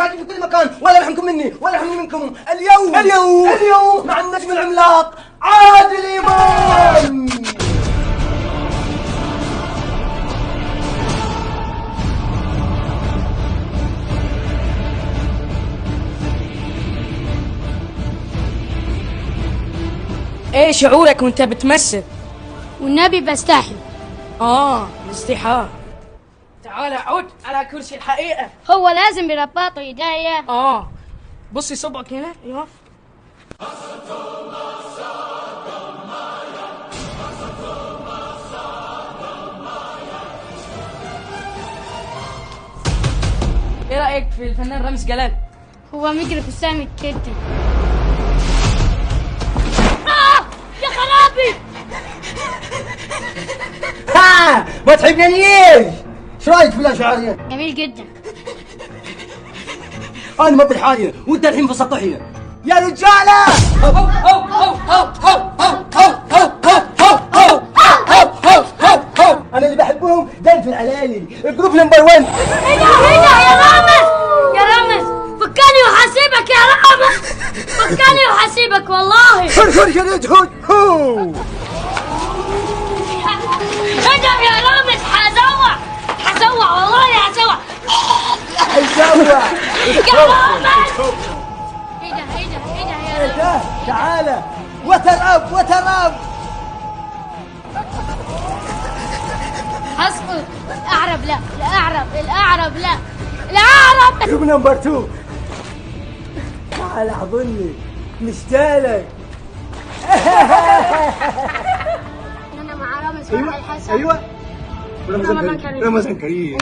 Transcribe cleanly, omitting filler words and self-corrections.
قاعدين في كل مكان، ولا يرحمكم مني ولا يرحمني منكم. اليوم مع النجم العملاق عادل إمام. ايه شعورك وانت بتمثل؟ والنبي بستحي. الاستحاء. تعال عود على كرسي الحقيقة. هو لازم برباطه ايديا. بصي صبعك هنا. ايوه. ايه رأيك في الفنان رامز جلال؟ هو مجري في السامي كده. يا خرابي. ما تحبنيش؟ ايش رايك في الاشعريه؟ جميل جدا. انا ما بالحاجه وانت الحين في سطحيه يا رجاله. انا اللي بحبهم دلف العلالي الجروب نمبر 1. هنا يا رامز فكاني وحاسبك يا رامز، فكاني وحاسبك والله. هنا يا رامز حزوع والله حزوع يا رامز. ايه ده يا رامز. تعالى وتراب. اسقط. الاعرب لا. جروب نمبر 2. تعال احضني مشتاقلك. انا مع رامز فرح الحسن. ايوه رمضان كريم.